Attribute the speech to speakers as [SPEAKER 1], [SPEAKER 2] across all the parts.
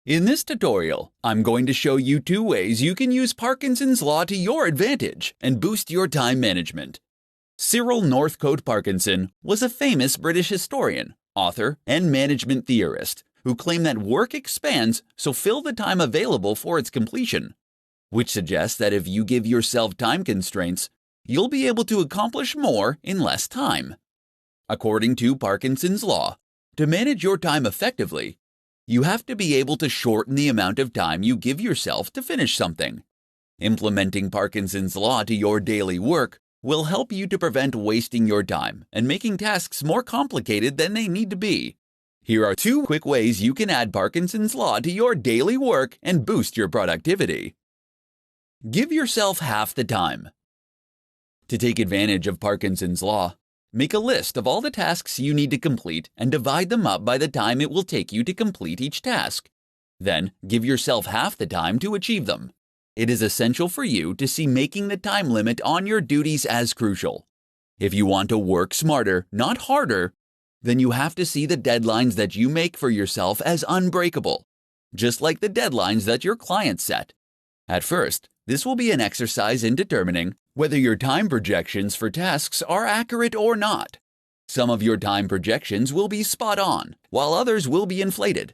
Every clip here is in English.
[SPEAKER 1] In this tutorial, I'm going to show you 2 ways you can use Parkinson's Law to your advantage and boost your time management. Cyril Northcote Parkinson was a famous British historian, author, and management theorist who claimed that work expands, so fill the time available for its completion, which suggests that if you give yourself time constraints, you'll be able to accomplish more in less time. According to Parkinson's Law, to manage your time effectively, you have to be able to shorten the amount of time you give yourself to finish something. Implementing Parkinson's Law to your daily work will help you to prevent wasting your time and making tasks more complicated than they need to be. Here are 2 quick ways you can add Parkinson's Law to your daily work and boost your productivity. Give yourself half the time. To take advantage of Parkinson's Law, make a list of all the tasks you need to complete and divide them up by the time it will take you to complete each task. Then, give yourself half the time to achieve them. It is essential for you to see making the time limit on your duties as crucial. If you want to work smarter, not harder, then you have to see the deadlines that you make for yourself as unbreakable, just like the deadlines that your clients set. At first, this will be an exercise in determining whether your time projections for tasks are accurate or not. Some of your time projections will be spot on, while others will be inflated.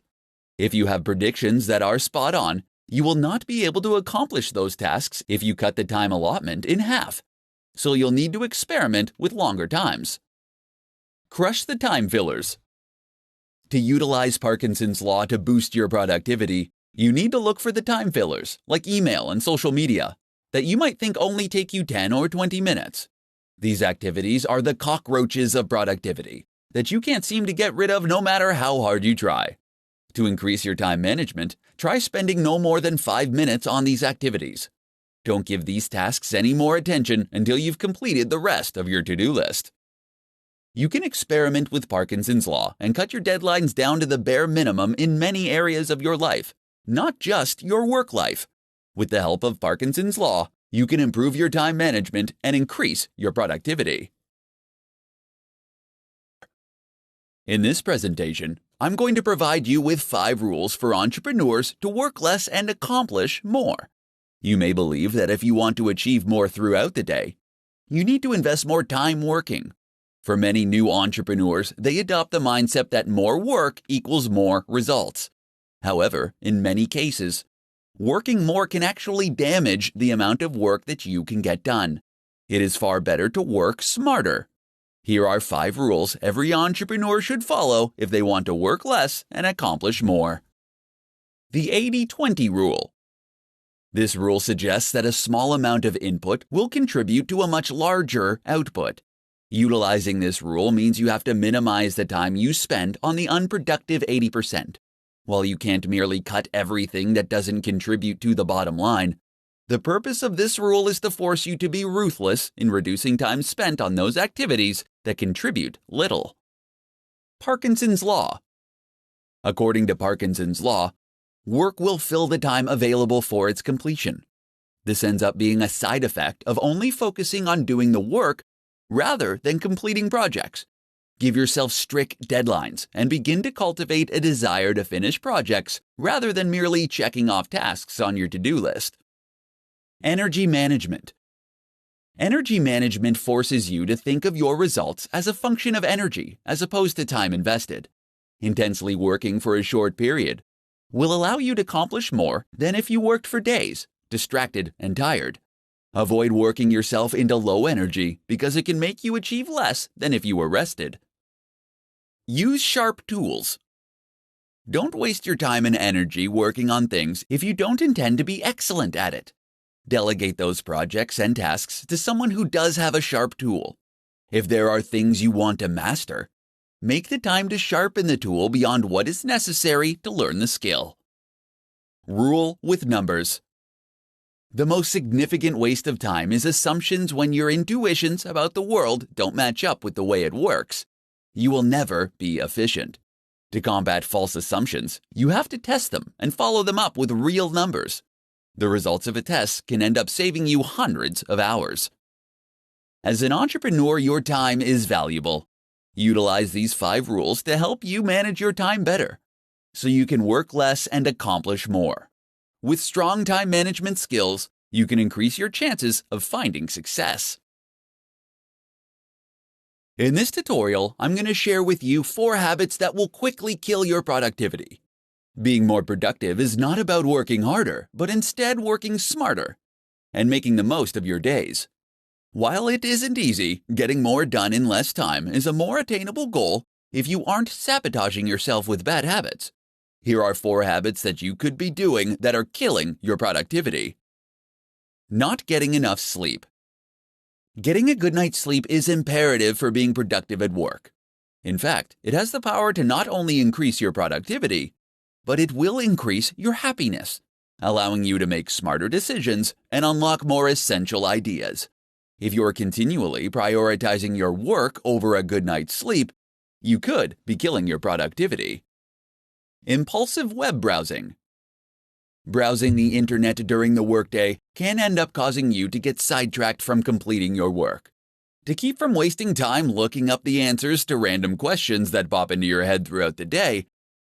[SPEAKER 1] If you have predictions that are spot on, you will not be able to accomplish those tasks if you cut the time allotment in half, so you'll need to experiment with longer times. Crush the time fillers. To utilize Parkinson's Law to boost your productivity, you need to look for the time fillers, like email and social media, that you might think only take you 10 or 20 minutes. These activities are the cockroaches of productivity that you can't seem to get rid of no matter how hard you try. To increase your time management, try spending no more than 5 minutes on these activities. Don't give these tasks any more attention until you've completed the rest of your to-do list. You can experiment with Parkinson's Law and cut your deadlines down to the bare minimum in many areas of your life, not just your work life. With the help of Parkinson's Law, you can improve your time management and increase your productivity. In this presentation, I'm going to provide you with 5 rules for entrepreneurs to work less and accomplish more. You may believe that if you want to achieve more throughout the day, you need to invest more time working. For many new entrepreneurs, they adopt the mindset that more work equals more results. However, in many cases, working more can actually damage the amount of work that you can get done. It is far better to work smarter. Here are 5 rules every entrepreneur should follow if they want to work less and accomplish more. The 80-20 rule. This rule suggests that a small amount of input will contribute to a much larger output. Utilizing this rule means you have to minimize the time you spend on the unproductive 80%. While you can't merely cut everything that doesn't contribute to the bottom line, the purpose of this rule is to force you to be ruthless in reducing time spent on those activities that contribute little. Parkinson's Law. According to Parkinson's Law, work will fill the time available for its completion. This ends up being a side effect of only focusing on doing the work rather than completing projects. Give yourself strict deadlines and begin to cultivate a desire to finish projects rather than merely checking off tasks on your to-do list. Energy management. Energy management forces you to think of your results as a function of energy as opposed to time invested. Intensely working for a short period will allow you to accomplish more than if you worked for days, distracted and tired. Avoid working yourself into low energy because it can make you achieve less than if you were rested. Use sharp tools. Don't waste your time and energy working on things if you don't intend to be excellent at it. Delegate those projects and tasks to someone who does have a sharp tool. If there are things you want to master, make the time to sharpen the tool beyond what is necessary to learn the skill. Rule with numbers. The most significant waste of time is assumptions when your intuitions about the world don't match up with the way it works. You will never be efficient. To combat false assumptions, you have to test them and follow them up with real numbers. The results of a test can end up saving you hundreds of hours. As an entrepreneur, your time is valuable. Utilize these 5 rules to help you manage your time better. so you can work less and accomplish more. With strong time management skills, you can increase your chances of finding success. In this tutorial, I'm going to share with you 4 habits that will quickly kill your productivity. Being more productive is not about working harder, but instead working smarter and making the most of your days. While it isn't easy, getting more done in less time is a more attainable goal if you aren't sabotaging yourself with bad habits. Here are 4 habits that you could be doing that are killing your productivity. Not getting enough sleep. Getting a good night's sleep is imperative for being productive at work. In fact, it has the power to not only increase your productivity, but it will increase your happiness, allowing you to make smarter decisions and unlock more essential ideas. If you're continually prioritizing your work over a good night's sleep, you could be killing your productivity. Impulsive web browsing. Browsing the internet during the workday can end up causing you to get sidetracked from completing your work. To keep from wasting time looking up the answers to random questions that pop into your head throughout the day,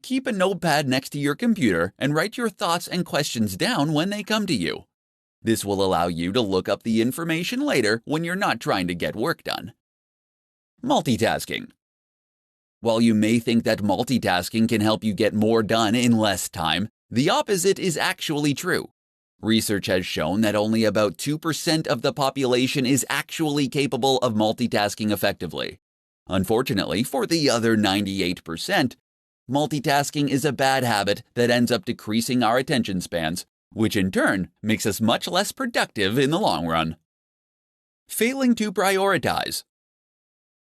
[SPEAKER 1] keep a notepad next to your computer and write your thoughts and questions down when they come to you. This will allow you to look up the information later when you're not trying to get work done. Multitasking. While you may think that multitasking can help you get more done in less time, the opposite is actually true. Research has shown that only about 2% of the population is actually capable of multitasking effectively. Unfortunately, for the other 98%, multitasking is a bad habit that ends up decreasing our attention spans, which in turn makes us much less productive in the long run. Failing to prioritize.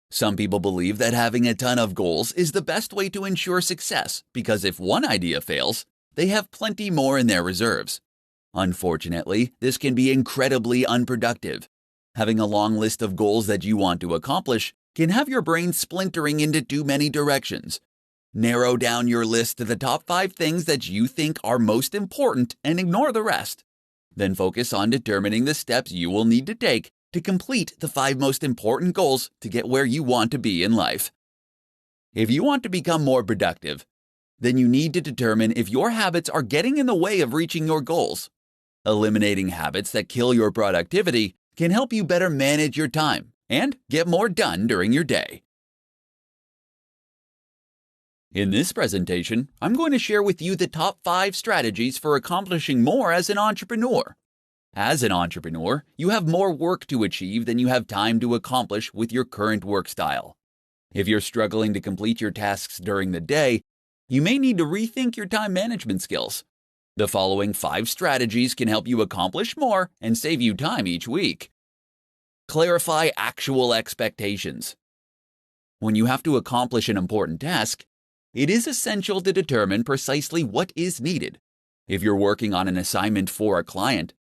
[SPEAKER 1] Some people believe that having a ton of goals is the best way to ensure success because if one idea fails, they have plenty more in their reserves. Unfortunately, this can be incredibly unproductive. Having a long list of goals that you want to accomplish can have your brain splintering into too many directions. Narrow down your list to the top 5 things that you think are most important and ignore the rest. Then focus on determining the steps you will need to take to complete the 5 most important goals to get where you want to be in life. If you want to become more productive, then you need to determine if your habits are getting in the way of reaching your goals. Eliminating habits that kill your productivity can help you better manage your time and get more done during your day. In this presentation, I'm going to share with you the top 5 strategies for accomplishing more as an entrepreneur. As an entrepreneur, you have more work to achieve than you have time to accomplish with your current work style. If you're struggling to complete your tasks during the day, you may need to rethink your time management skills. The following 5 strategies can help you accomplish more and save you time each week. Clarify actual expectations. When you have to accomplish an important task, it is essential to determine precisely what is needed. If you're working on an assignment for a client,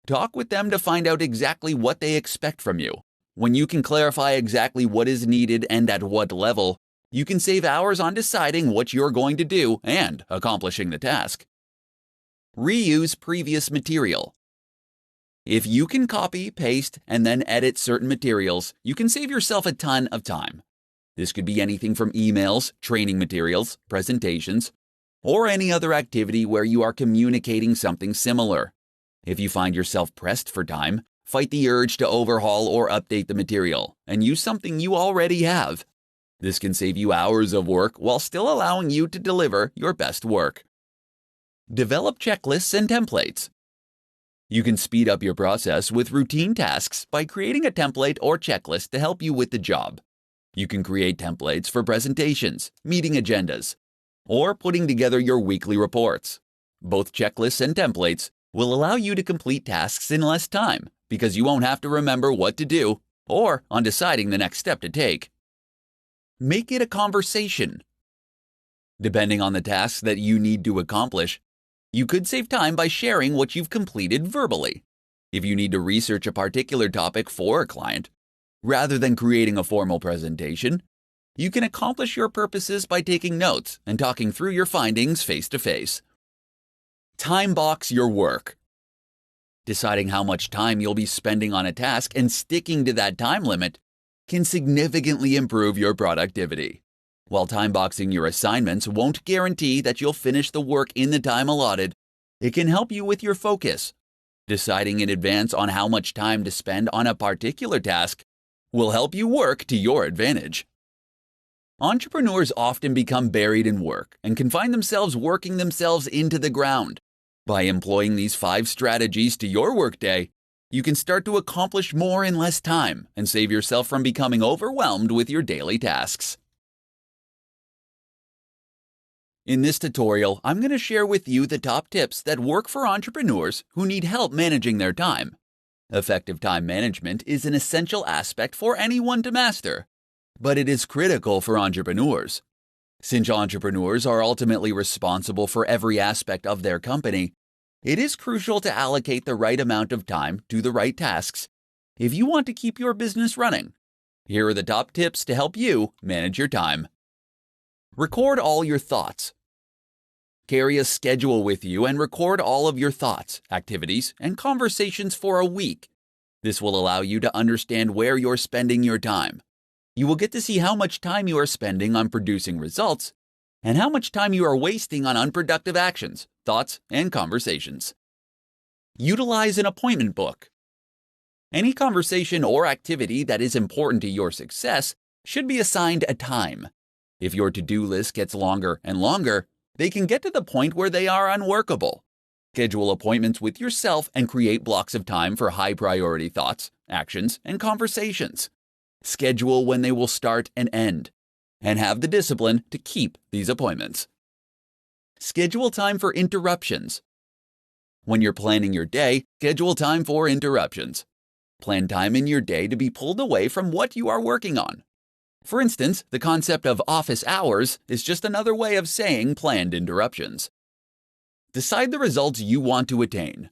[SPEAKER 1] talk with them to find out exactly what they expect from you. When you can clarify exactly what is needed and at what level, you can save hours on deciding what you're going to do and accomplishing the task. Reuse previous material. If you can copy, paste, and then edit certain materials, you can save yourself a ton of time. This could be anything from emails, training materials, presentations, or any other activity where you are communicating something similar. If you find yourself pressed for time, fight the urge to overhaul or update the material and use something you already have. This can save you hours of work while still allowing you to deliver your best work. Develop checklists and templates. You can speed up your process with routine tasks by creating a template or checklist to help you with the job. You can create templates for presentations, meeting agendas, or putting together your weekly reports. Both checklists and templates will allow you to complete tasks in less time because you won't have to remember what to do or on deciding the next step to take. Make it a conversation. Depending on the tasks that you need to accomplish, you could save time by sharing what you've completed verbally. If you need to research a particular topic for a client, rather than creating a formal presentation, you can accomplish your purposes by taking notes and talking through your findings face to face. Time box your work. Deciding how much time you'll be spending on a task and sticking to that time limit can significantly improve your productivity. While time boxing your assignments won't guarantee that you'll finish the work in the time allotted, it can help you with your focus. Deciding in advance on how much time to spend on a particular task will help you work to your advantage. Entrepreneurs often become buried in work and can find themselves working themselves into the ground. By employing these 5 strategies to your workday, you can start to accomplish more in less time and save yourself from becoming overwhelmed with your daily tasks. In this tutorial, I'm going to share with you the top tips that work for entrepreneurs who need help managing their time. Effective time management is an essential aspect for anyone to master, but it is critical for entrepreneurs. Since entrepreneurs are ultimately responsible for every aspect of their company, it is crucial to allocate the right amount of time to the right tasks if you want to keep your business running. Here are the top tips to help you manage your time. Record all your thoughts. Carry a schedule with you and record all of your thoughts, activities, and conversations for a week. This will allow you to understand where you're spending your time. You will get to see how much time you are spending on producing results and how much time you are wasting on unproductive actions, thoughts, and conversations. Utilize an appointment book. Any conversation or activity that is important to your success should be assigned a time. If your to-do list gets longer and longer, they can get to the point where they are unworkable. Schedule appointments with yourself and create blocks of time for high-priority thoughts, actions, and conversations. Schedule when they will start and end, and have the discipline to keep these appointments. Schedule time for interruptions. When you're planning your day, schedule time for interruptions. Plan time in your day to be pulled away from what you are working on. For instance, the concept of office hours is just another way of saying planned interruptions. Decide the results you want to attain.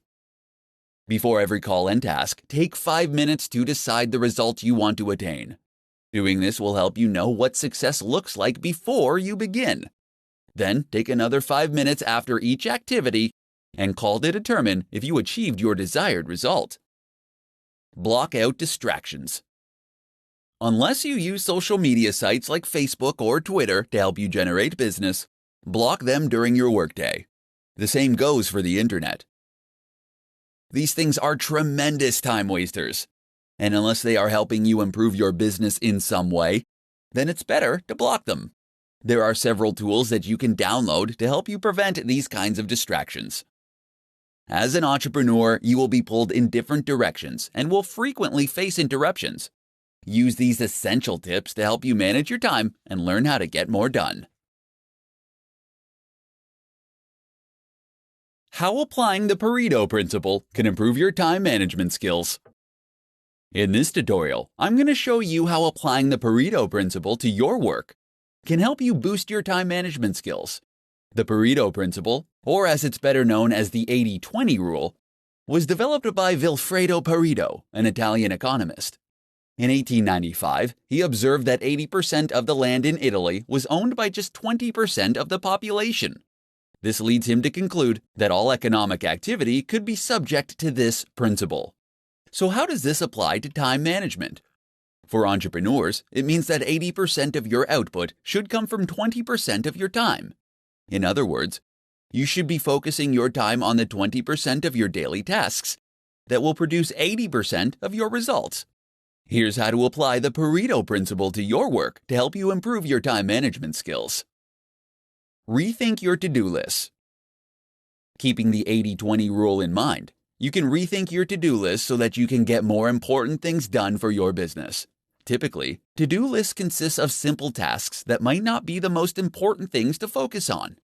[SPEAKER 1] Before every call and task, take 5 minutes to decide the result you want to attain. Doing this will help you know what success looks like before you begin. Then, take another 5 minutes after each activity and call to determine if you achieved your desired result. Block out distractions. Unless you use social media sites like Facebook or Twitter to help you generate business, block them during your workday. The same goes for the internet. These things are tremendous time wasters, and unless they are helping you improve your business in some way, then it's better to block them. There are several tools that you can download to help you prevent these kinds of distractions. As an entrepreneur, you will be pulled in different directions and will frequently face interruptions. Use these essential tips to help you manage your time and learn how to get more done. How applying the Pareto principle can improve your time management skills. In this tutorial, I'm going to show you how applying the Pareto principle to your work can help you boost your time management skills. The Pareto principle, or as it's better known as the 80-20 rule, was developed by Vilfredo Pareto, an Italian economist. In 1895, he observed that 80% of the land in Italy was owned by just 20% of the population. This leads him to conclude that all economic activity could be subject to this principle. So how does this apply to time management? For entrepreneurs, it means that 80% of your output should come from 20% of your time. In other words, you should be focusing your time on the 20% of your daily tasks that will produce 80% of your results. Here's how to apply the Pareto principle to your work to help you improve your time management skills. Rethink your to-do list. Keeping the 80-20 rule in mind, you can rethink your to-do list so that you can get more important things done for your business. Typically, to-do lists consist of simple tasks that might not be the most important things to focus on.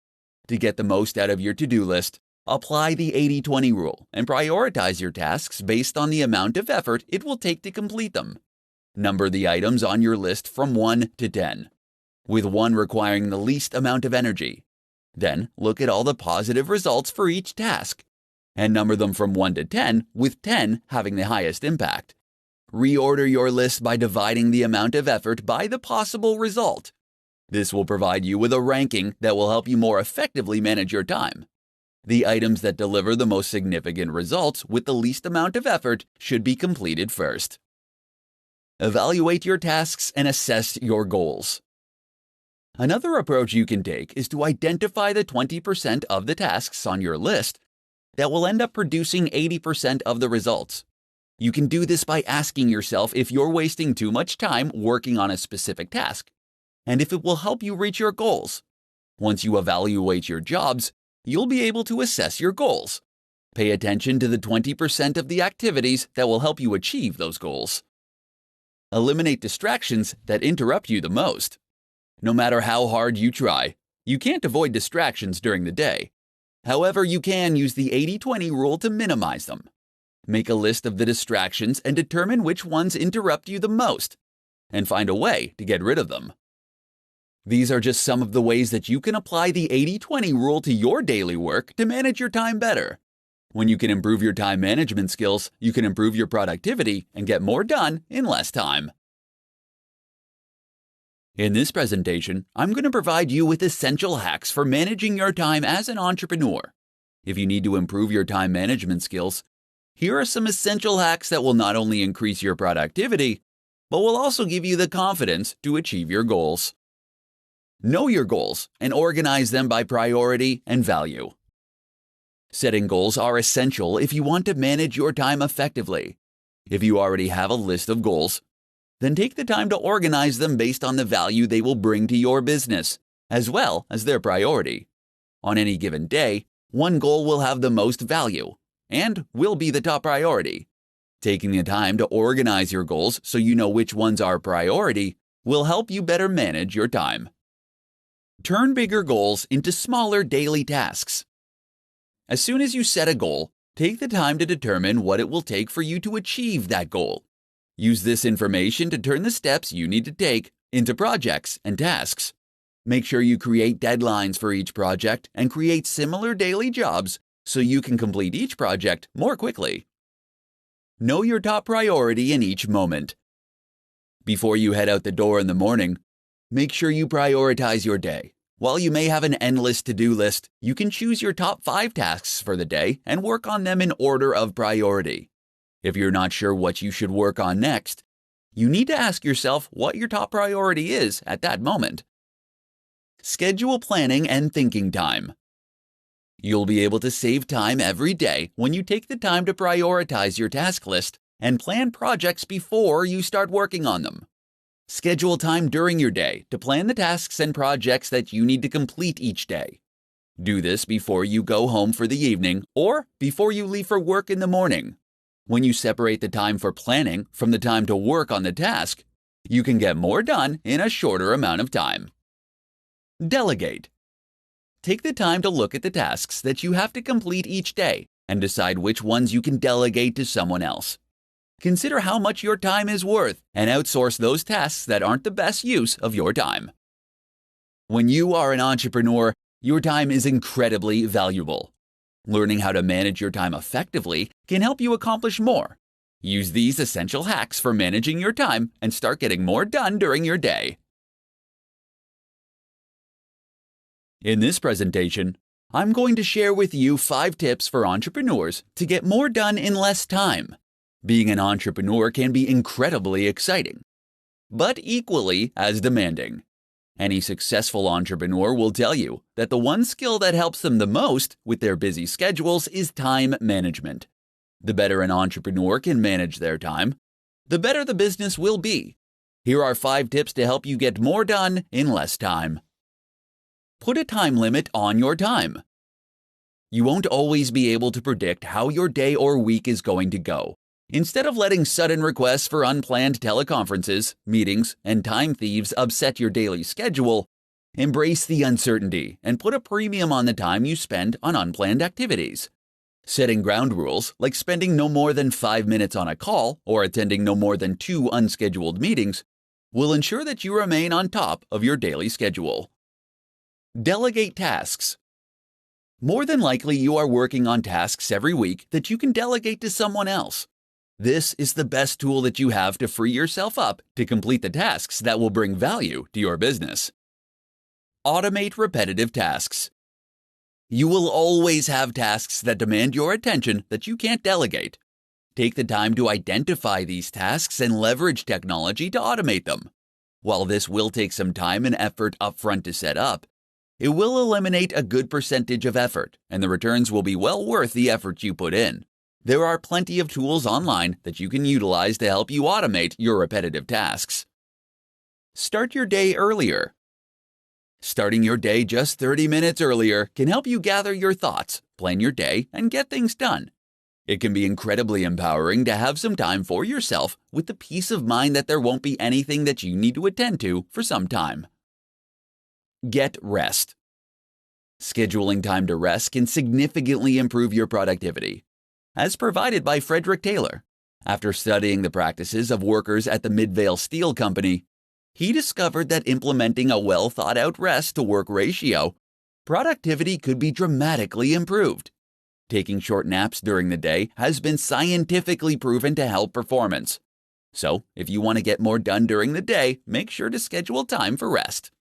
[SPEAKER 1] To get the most out of your to-do list, apply the 80-20 rule and prioritize your tasks based on the amount of effort it will take to complete them. Number the items on your list from 1 to 10, with 1 requiring the least amount of energy. Then look at all the positive results for each task, and number them from 1 to 10, with 10 having the highest impact. Reorder your list by dividing the amount of effort by the possible result. This will provide you with a ranking that will help you more effectively manage your time. The items that deliver the most significant results with the least amount of effort should be completed first. Evaluate your tasks and assess your goals. Another approach you can take is to identify the 20% of the tasks on your list that will end up producing 80% of the results. You can do this by asking yourself if you're wasting too much time working on a specific task, and if it will help you reach your goals. Once you evaluate your jobs, you'll be able to assess your goals. Pay attention to the 20% of the activities that will help you achieve those goals. Eliminate distractions that interrupt you the most. No matter how hard you try, you can't avoid distractions during the day. However, you can use the 80-20 rule to minimize them. Make a list of the distractions and determine which ones interrupt you the most, and find a way to get rid of them. These are just some of the ways that you can apply the 80-20 rule to your daily work to manage your time better. When you can improve your time management skills, you can improve your productivity and get more done in less time. In this presentation, I'm going to provide you with essential hacks for managing your time as an entrepreneur. If you need to improve your time management skills, here are some essential hacks that will not only increase your productivity, but will also give you the confidence to achieve your goals. Know your goals and organize them by priority and value. Setting goals are essential if you want to manage your time effectively. If you already have a list of goals, then take the time to organize them based on the value they will bring to your business, as well as their priority. On any given day, one goal will have the most value and will be the top priority. Taking the time to organize your goals so you know which ones are priority will help you better manage your time. Turn bigger goals into smaller daily tasks. As soon as you set a goal, take the time to determine what it will take for you to achieve that goal. Use this information to turn the steps you need to take into projects and tasks. Make sure you create deadlines for each project and create similar daily jobs so you can complete each project more quickly. Know your top priority in each moment. Before you head out the door in the morning, make sure you prioritize your day. While you may have an endless to-do list, you can choose your top 5 tasks for the day and work on them in order of priority. If you're not sure what you should work on next, you need to ask yourself what your top priority is at that moment. Schedule planning and thinking time. You'll be able to save time every day when you take the time to prioritize your task list and plan projects before you start working on them. Schedule time during your day to plan the tasks and projects that you need to complete each day. Do this before you go home for the evening or before you leave for work in the morning. When you separate the time for planning from the time to work on the task, you can get more done in a shorter amount of time. Delegate. Take the time to look at the tasks that you have to complete each day and decide which ones you can delegate to someone else. Consider how much your time is worth and outsource those tasks that aren't the best use of your time. When you are an entrepreneur, your time is incredibly valuable. Learning how to manage your time effectively can help you accomplish more. Use these essential hacks for managing your time and start getting more done during your day. In this presentation, I'm going to share with you 5 tips for entrepreneurs to get more done in less time. Being an entrepreneur can be incredibly exciting, but equally as demanding. Any successful entrepreneur will tell you that the one skill that helps them the most with their busy schedules is time management. The better an entrepreneur can manage their time, the better the business will be. Here are 5 tips to help you get more done in less time. Put a time limit on your time. You won't always be able to predict how your day or week is going to go. Instead of letting sudden requests for unplanned teleconferences, meetings, and time thieves upset your daily schedule, embrace the uncertainty and put a premium on the time you spend on unplanned activities. Setting ground rules, like spending no more than 5 minutes on a call or attending no more than 2 unscheduled meetings, will ensure that you remain on top of your daily schedule. Delegate tasks. More than likely, you are working on tasks every week that you can delegate to someone else. This is the best tool that you have to free yourself up to complete the tasks that will bring value to your business. Automate repetitive tasks. You will always have tasks that demand your attention that you can't delegate. Take the time to identify these tasks and leverage technology to automate them. While this will take some time and effort upfront to set up, it will eliminate a good percentage of effort, and the returns will be well worth the effort you put in. There are plenty of tools online that you can utilize to help you automate your repetitive tasks. Start your day earlier. Starting your day just 30 minutes earlier can help you gather your thoughts, plan your day, and get things done. It can be incredibly empowering to have some time for yourself with the peace of mind that there won't be anything that you need to attend to for some time. Get rest. Scheduling time to rest can significantly improve your productivity. As provided by Frederick Taylor, after studying the practices of workers at the Midvale Steel Company, he discovered that implementing a well-thought-out rest-to-work ratio, productivity could be dramatically improved. Taking short naps during the day has been scientifically proven to help performance. So, if you want to get more done during the day, make sure to schedule time for rest.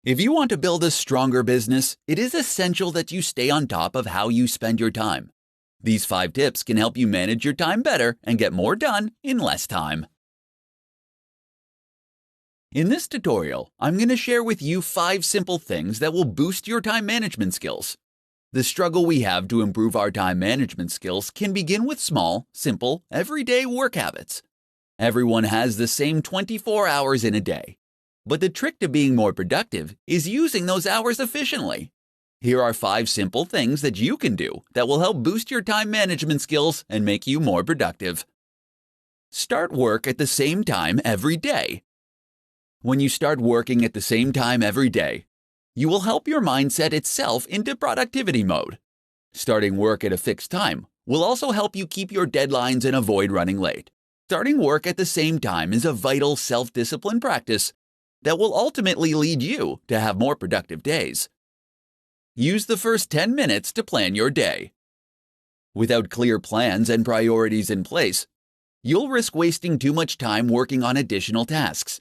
[SPEAKER 1] If you want to build a stronger business, it is essential that you stay on top of how you spend your time. These 5 tips can help you manage your time better and get more done in less time. In this tutorial, I'm going to share with you 5 simple things that will boost your time management skills. The struggle we have to improve our time management skills can begin with small, simple, everyday work habits. Everyone has the same 24 hours in a day. But the trick to being more productive is using those hours efficiently. Here are 5 simple things that you can do that will help boost your time management skills and make you more productive. Start work at the same time every day. When you start working at the same time every day, you will help your mind set itself into productivity mode. Starting work at a fixed time will also help you keep your deadlines and avoid running late. Starting work at the same time is a vital self-discipline practice that will ultimately lead you to have more productive days. Use the first 10 minutes to plan your day. Without clear plans and priorities in place, you'll risk wasting too much time working on additional tasks.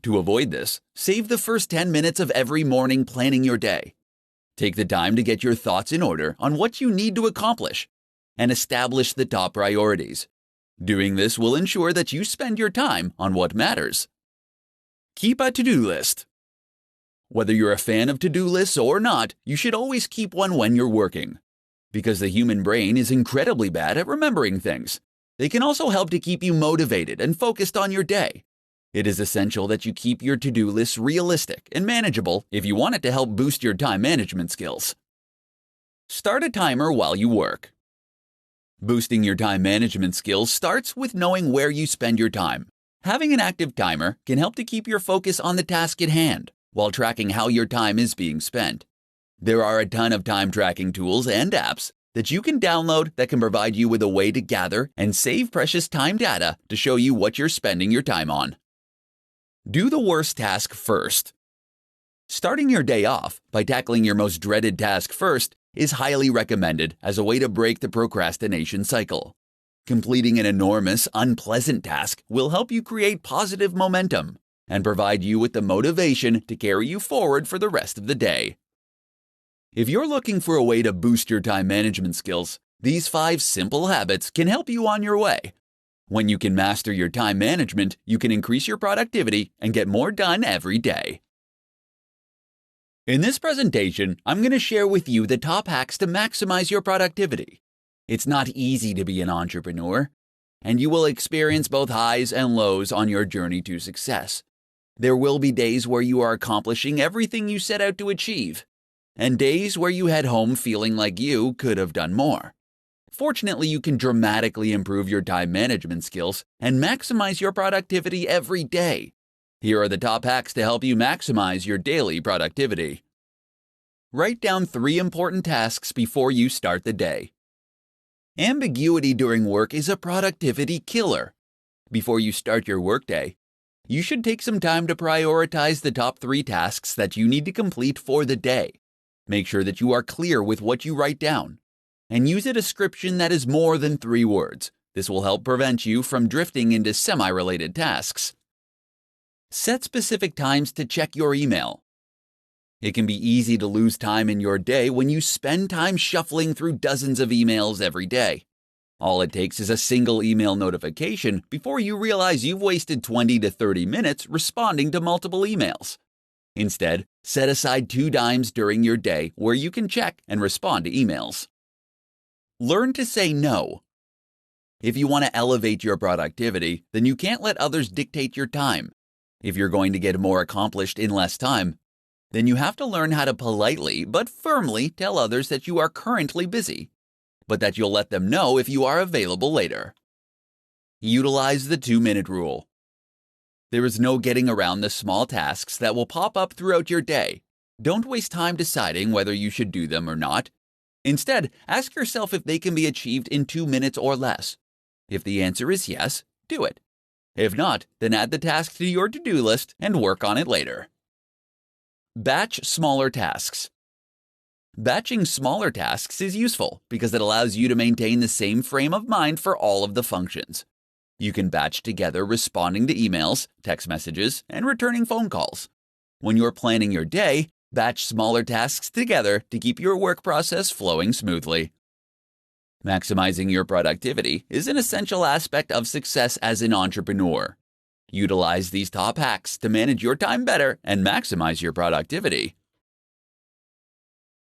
[SPEAKER 1] To avoid this, save the first 10 minutes of every morning planning your day. Take the time to get your thoughts in order on what you need to accomplish and establish the top priorities. Doing this will ensure that you spend your time on what matters. Keep a to-do list. Whether you're a fan of to-do lists or not, you should always keep one when you're working. Because the human brain is incredibly bad at remembering things, they can also help to keep you motivated and focused on your day. It is essential that you keep your to-do lists realistic and manageable if you want it to help boost your time management skills. Start a timer while you work. Boosting your time management skills starts with knowing where you spend your time. Having an active timer can help to keep your focus on the task at hand while tracking how your time is being spent. There are a ton of time tracking tools and apps that you can download that can provide you with a way to gather and save precious time data to show you what you're spending your time on. Do the worst task first. Starting your day off by tackling your most dreaded task first is highly recommended as a way to break the procrastination cycle. Completing an enormous, unpleasant task will help you create positive momentum and provide you with the motivation to carry you forward for the rest of the day. If you're looking for a way to boost your time management skills, these 5 simple habits can help you on your way. When you can master your time management, you can increase your productivity and get more done every day. In this presentation, I'm going to share with you the top hacks to maximize your productivity. It's not easy to be an entrepreneur, and you will experience both highs and lows on your journey to success. There will be days where you are accomplishing everything you set out to achieve, and days where you head home feeling like you could have done more. Fortunately, you can dramatically improve your time management skills and maximize your productivity every day. Here are the top hacks to help you maximize your daily productivity. Write down 3 important tasks before you start the day. Ambiguity during work is a productivity killer. Before you start your workday, you should take some time to prioritize the top 3 tasks that you need to complete for the day. Make sure that you are clear with what you write down, and use a description that is more than 3 words. This will help prevent you from drifting into semi-related tasks. Set specific times to check your email. It can be easy to lose time in your day when you spend time shuffling through dozens of emails every day. All it takes is a single email notification before you realize you've wasted 20 to 30 minutes responding to multiple emails. Instead, set aside 2 dimes during your day where you can check and respond to emails. Learn to say no. If you want to elevate your productivity, then you can't let others dictate your time. If you're going to get more accomplished in less time, then you have to learn how to politely but firmly tell others that you are currently busy, but that you'll let them know if you are available later. Utilize the 2-minute rule. There is no getting around the small tasks that will pop up throughout your day. Don't waste time deciding whether you should do them or not. Instead, ask yourself if they can be achieved in 2 minutes or less. If the answer is yes, do it. If not, then add the task to your to-do list and work on it later. Batch smaller tasks. Batching smaller tasks is useful because it allows you to maintain the same frame of mind for all of the functions. You can batch together responding to emails, text messages, and returning phone calls. When you're planning your day, batch smaller tasks together to keep your work process flowing smoothly. Maximizing your productivity is an essential aspect of success as an entrepreneur. Utilize these top hacks to manage your time better and maximize your productivity.